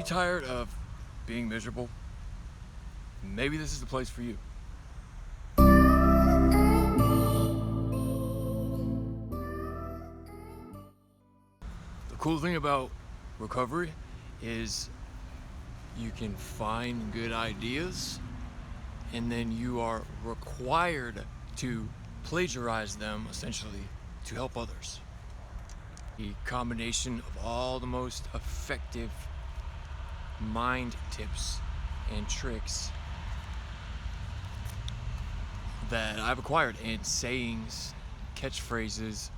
tired of being miserable? Maybe this is the place for you. The cool thing about recovery is you can find good ideas and then you are required to plagiarize them essentially to help others. The combination of all the most effective mind tips and tricks that I've acquired, and sayings, catchphrases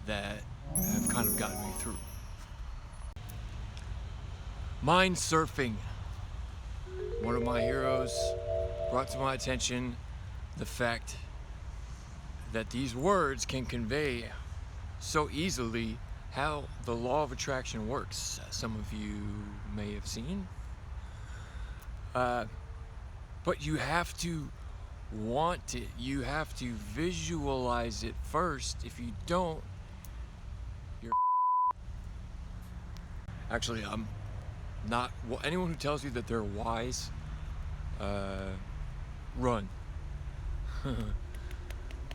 that have kind of gotten me through. Mind surfing. One of my heroes brought to my attention the fact that these words can convey so easily how the law of attraction works. Some of you may have seen. But you have to want it. You have to visualize it first. If you don't, you're actually, I'm not, well, anyone who tells you that they're wise, run.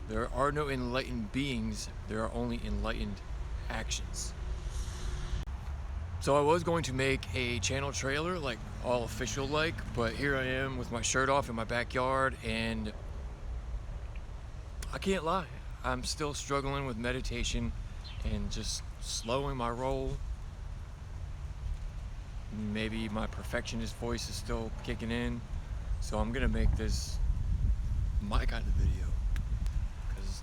There are no enlightened beings, there are only enlightened actions. So I was going to make a channel trailer, like all official like, but here I am with my shirt off in my backyard, and I can't lie, I'm still struggling with meditation and just slowing my roll. Maybe my perfectionist voice is still kicking in, so I'm gonna make this my kind of video because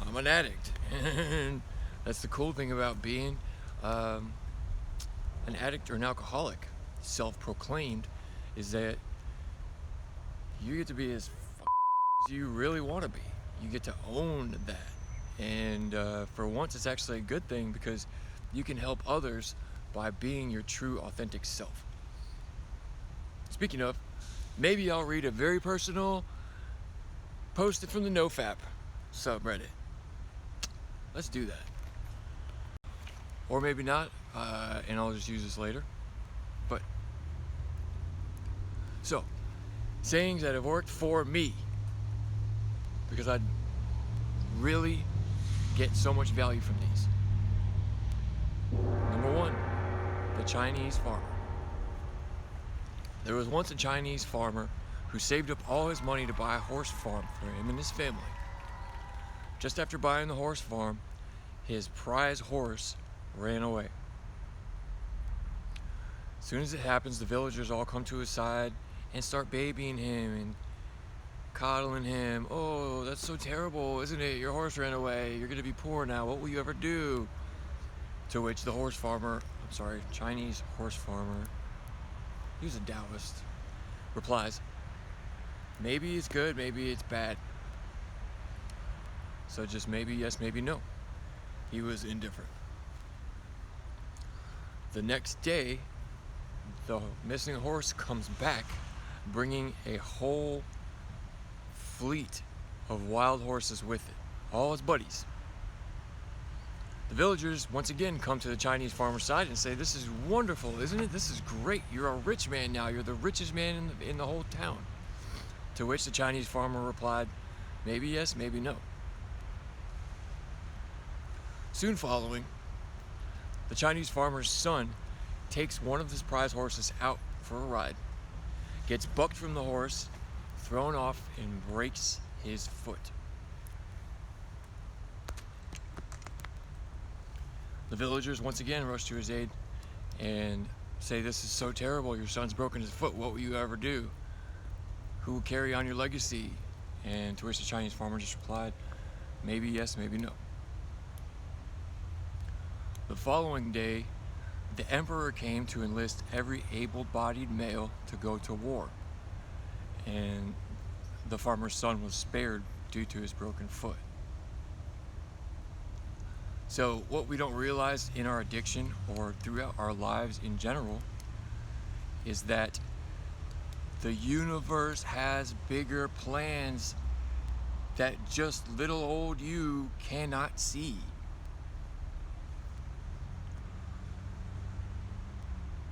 I'm an addict. And that's the cool thing about being an addict or an alcoholic, self-proclaimed, is that you get to be as as you really want to be. You get to own that, and for once it's actually a good thing because you can help others by being your true authentic self. Speaking of, maybe I'll read a very personal posted from the NoFap subreddit. Let's do that. Or maybe not, and I'll just use this later. But, so, sayings that have worked for me, because I really get so much value from these. Number one, the Chinese farmer. There was once a Chinese farmer who saved up all his money to buy a horse farm for him and his family. Just after buying the horse farm, his prize horse ran away. As soon as it happens, the villagers all come to his side and start babying him and coddling him. Oh, that's so terrible, isn't it? Your horse ran away. You're gonna be poor now. What will you ever do? To which the Chinese horse farmer, he was a Taoist, replies, maybe it's good, maybe it's bad. So just maybe yes, maybe no. He was indifferent. The next day, the missing horse comes back, bringing a whole fleet of wild horses with it, all his buddies. The villagers once again come to the Chinese farmer's side and say, this is wonderful, isn't it? This is great. You're a rich man now. You're the richest man in the whole town. To which the Chinese farmer replied, maybe yes, maybe no. Soon following, the Chinese farmer's son takes one of his prize horses out for a ride, gets bucked from the horse, thrown off, and breaks his foot. The villagers once again rush to his aid and say, this is so terrible, your son's broken his foot, what will you ever do? Who will carry on your legacy? And to which the Chinese farmer just replied, maybe yes, maybe no. The following day, the emperor came to enlist every able-bodied male to go to war, and the farmer's son was spared due to his broken foot. So what we don't realize in our addiction or throughout our lives in general is that the universe has bigger plans that just little old you cannot see.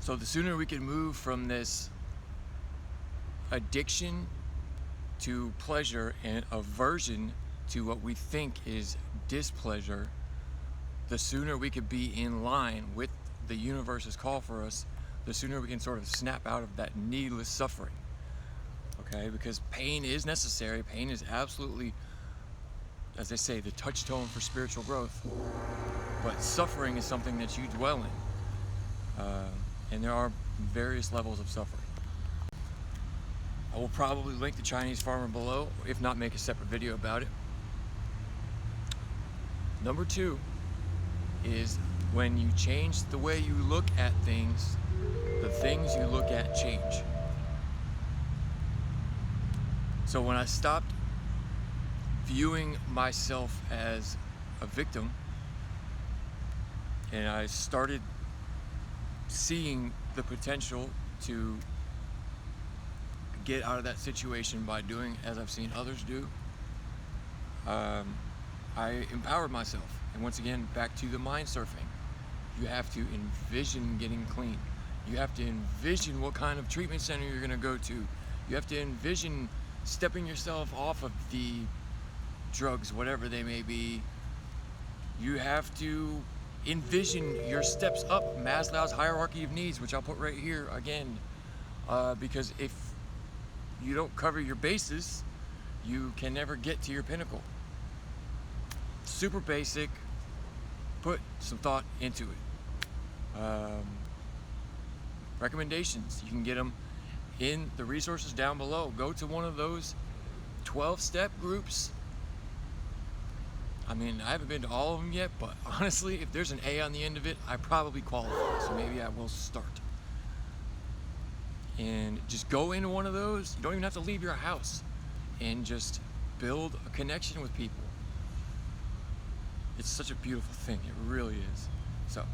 So the sooner we can move from this addiction to pleasure and aversion to what we think is displeasure, the sooner we could be in line with the universe's call for us, the sooner we can sort of snap out of that needless suffering. Okay, because pain is necessary. Pain is absolutely, as they say, the touchstone for spiritual growth. But suffering is something that you dwell in. And there are various levels of suffering. I will probably link the Chinese farmer below, if not make a separate video about it. Number 2 is when you change the way you look at things, the things you look at change. So when I stopped viewing myself as a victim and I started seeing the potential to get out of that situation by doing as I've seen others do, I empowered myself. And once again, back to the mind surfing. You have to envision getting clean. You have to envision what kind of treatment center you're going to go to. You have to envision stepping yourself off of the drugs, whatever they may be. You have to envision your steps up Maslow's hierarchy of needs, which I'll put right here again, because if you don't cover your bases, you can never get to your pinnacle. Super basic. Put some thought into it. Recommendations, you can get them in the resources down below. Go to one of those 12-step groups. I mean, I haven't been to all of them yet, but honestly, if there's an A on the end of it, I probably qualify, so maybe I will start. And just go into one of those. You don't even have to leave your house, and just build a connection with people. It's such a beautiful thing, it really is. So,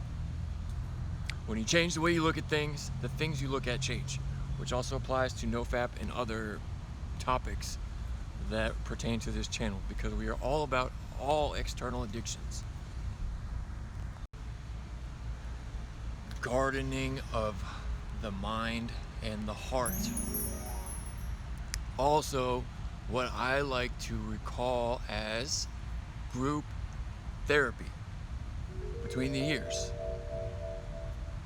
when you change the way you look at things, the things you look at change, which also applies to NoFap and other topics that pertain to this channel, because we are all about all external addictions. Gardening of the mind and the heart. Also, what I like to recall as group therapy between the years.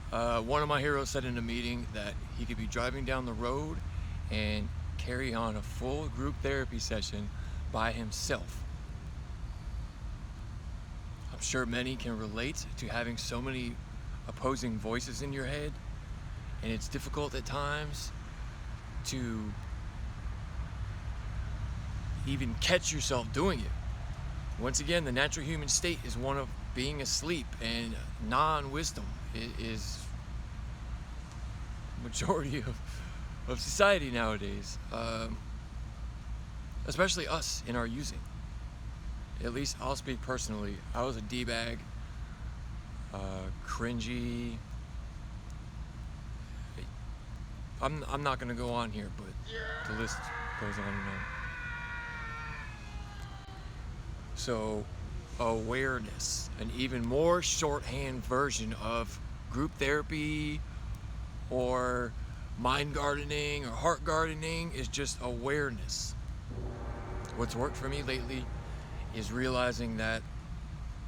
One of my heroes said in a meeting that he could be driving down the road and carry on a full group therapy session by himself. I'm sure many can relate to having so many opposing voices in your head, and it's difficult at times to even catch yourself doing it. Once again, the natural human state is one of being asleep, and non-wisdom is majority of society nowadays, especially us in our using. At least I'll speak personally. I was a D-bag, cringy. I'm not going to go on here, but the list goes on and on. So, awareness, an even more shorthand version of group therapy or mind gardening or heart gardening, is just awareness. What's worked for me lately is realizing that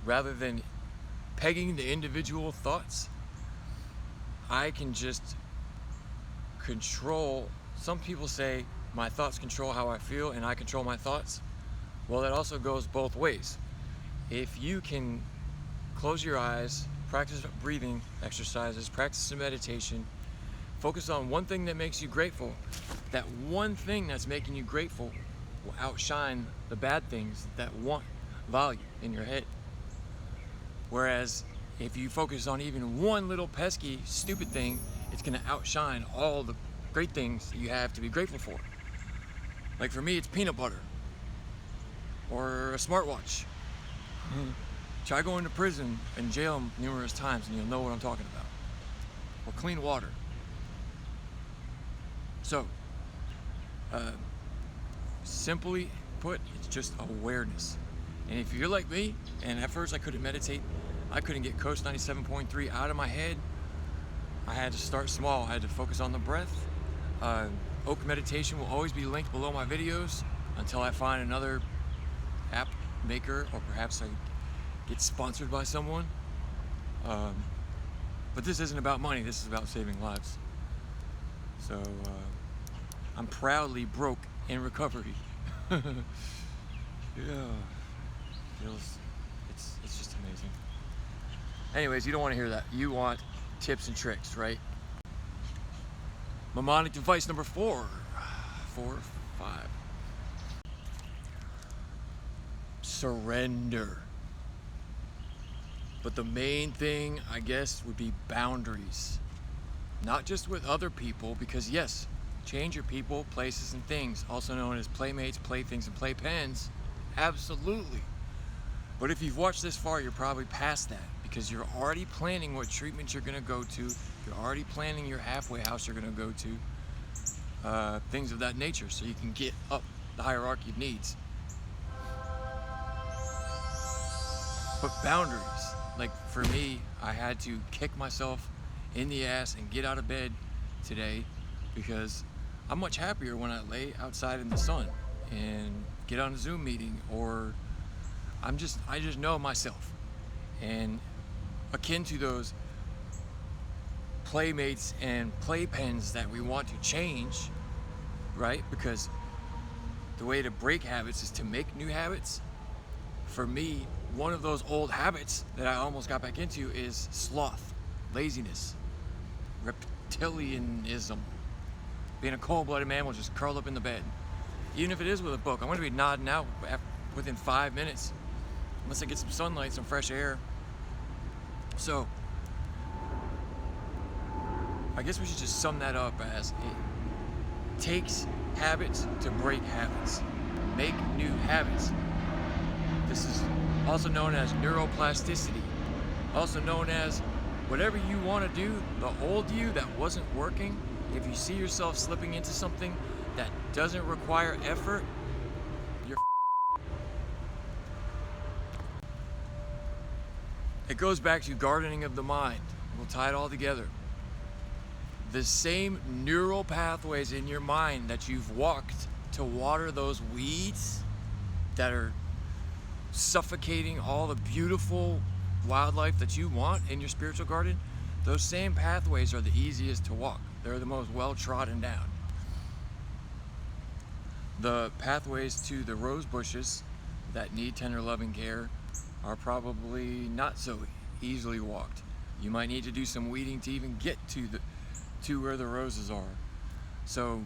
rather than pegging the individual thoughts, I can just control. Some people say my thoughts control how I feel and I control my thoughts. Well, that also goes both ways. If you can close your eyes, practice breathing exercises, practice some meditation, focus on one thing that makes you grateful, that one thing that's making you grateful will outshine the bad things that want value in your head. Whereas if you focus on even one little pesky, stupid thing, it's going to outshine all the great things you have to be grateful for. Like for me, it's peanut butter or a smartwatch. Try going to prison and jail numerous times and you'll know what I'm talking about. Or clean water. So, simply put, it's just awareness. And if you're like me, and at first I couldn't meditate, I couldn't get Coast 97.3 out of my head, I had to start small. I had to focus on the breath. Oak meditation will always be linked below my videos until I find another app maker, or perhaps I get sponsored by someone. But this isn't about money, this is about saving lives. So I'm proudly broke in recovery. Yeah, it's just amazing. Anyways, you don't want to hear that. You want tips and tricks, right? Mnemonic device number 4, 5. Surrender. But the main thing, I guess, would be boundaries. Not just with other people, because yes, change your people, places, and things, also known as playmates, playthings, and playpens, absolutely. But if you've watched this far, you're probably past that, because you're already planning what treatment you're gonna go to, you're already planning your halfway house you're gonna go to, things of that nature, so you can get up the hierarchy of needs. But boundaries, like for me, I had to kick myself in the ass and get out of bed today, because I'm much happier when I lay outside in the sun and get on a Zoom meeting, or I just know myself. And akin to those playmates and playpens that we want to change, right? Because the way to break habits is to make new habits. For me, one of those old habits that I almost got back into is sloth, laziness, reptilianism. Being a cold-blooded man will just curl up in the bed. Even if it is with a book, I'm going to be nodding out within 5 minutes, unless I get some sunlight, some fresh air. So, I guess we should just sum that up as it takes habits to break habits. Make new habits. This is also known as neuroplasticity, also known as whatever you want to do, the old you that wasn't working, if you see yourself slipping into something that doesn't require effort, you're It goes back to gardening of the mind. We'll tie it all together. The same neural pathways in your mind that you've walked to water those weeds that are suffocating all the beautiful wildlife that you want in your spiritual garden, those same pathways are the easiest to walk. They're the most well trodden down. The pathways to the rose bushes that need tender loving care are probably not so easily walked. You might need to do some weeding to even get to where the roses are. So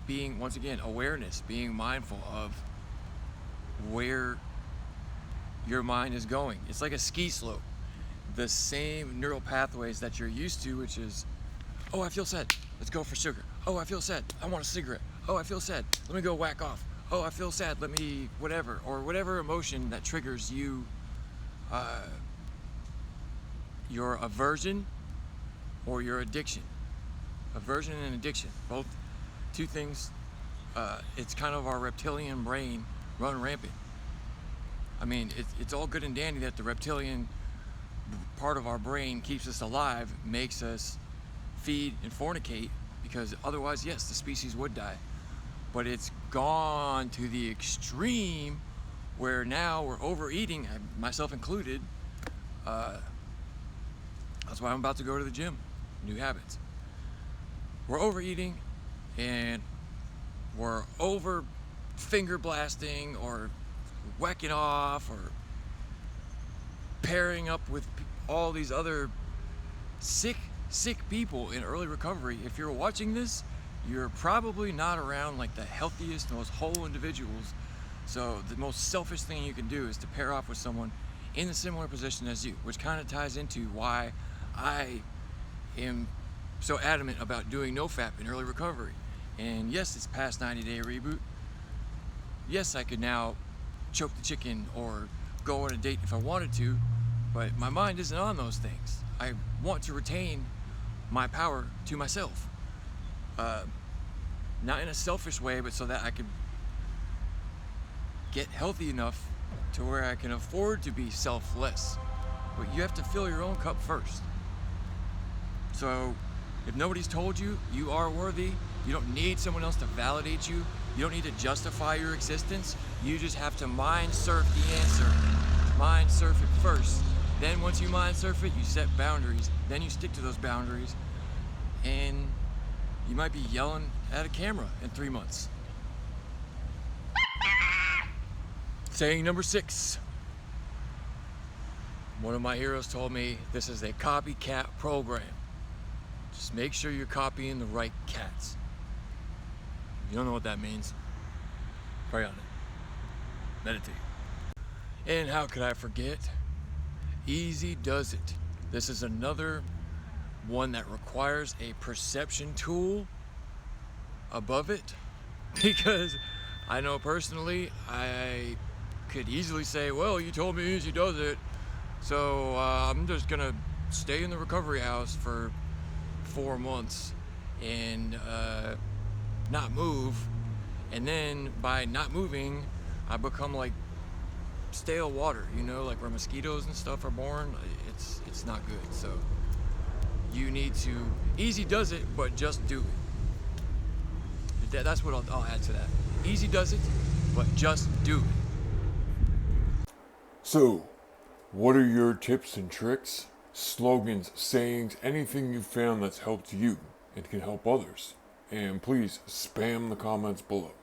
being, once again, awareness, being mindful of where your mind is going. It's like a ski slope. The same neural pathways that you're used to, which is, oh, I feel sad, let's go for sugar. Oh, I feel sad, I want a cigarette. Oh, I feel sad, let me go whack off. Oh, I feel sad, let me whatever. Or whatever emotion that triggers you, your aversion or your addiction. Aversion and addiction, both two things. It's kind of our reptilian brain run rampant. I mean, it's all good and dandy that the reptilian part of our brain keeps us alive, makes us feed and fornicate, because otherwise, yes, the species would die. But it's gone to the extreme where now we're overeating, myself included. That's why I'm about to go to the gym. New habits. We're overeating and we're over finger blasting or whacking off or pairing up with all these other sick people in early recovery. If you're watching this, you're probably not around like the healthiest, most whole individuals. So the most selfish thing you can do is to pair off with someone in a similar position as you, which kind of ties into why I am so adamant about doing NoFap in early recovery. And yes, it's past 90-day reboot. Yes, I could now choke the chicken or go on a date if I wanted to, but my mind isn't on those things. I want to retain my power to myself. Not in a selfish way, but so that I could get healthy enough to where I can afford to be selfless. But you have to fill your own cup first. So if nobody's told you you are worthy, you don't need someone else to validate you. You don't need to justify your existence. You just have to mind surf the answer. Mind surf it first. Then once you mind surf it, you set boundaries. Then you stick to those boundaries. And you might be yelling at a camera in 3 months. Saying number 6. One of my heroes told me this is a copycat program. Just make sure you're copying the right cats. You don't know what that means? Pray on it. Meditate. And how could I forget? Easy does it. This is another one that requires a perception tool above it, because I know personally I could easily say, well, you told me easy does it, so I'm just gonna stay in the recovery house for 4 months and not move, and then by not moving I become like stale water, you know, like where mosquitoes and stuff are born. It's not good. So you need to, easy does it, but just do it. That's what I'll add to that. Easy does it, but just do it. So, what are your tips and tricks, slogans, sayings, anything you found that's helped you and can help others? And please spam the comments below.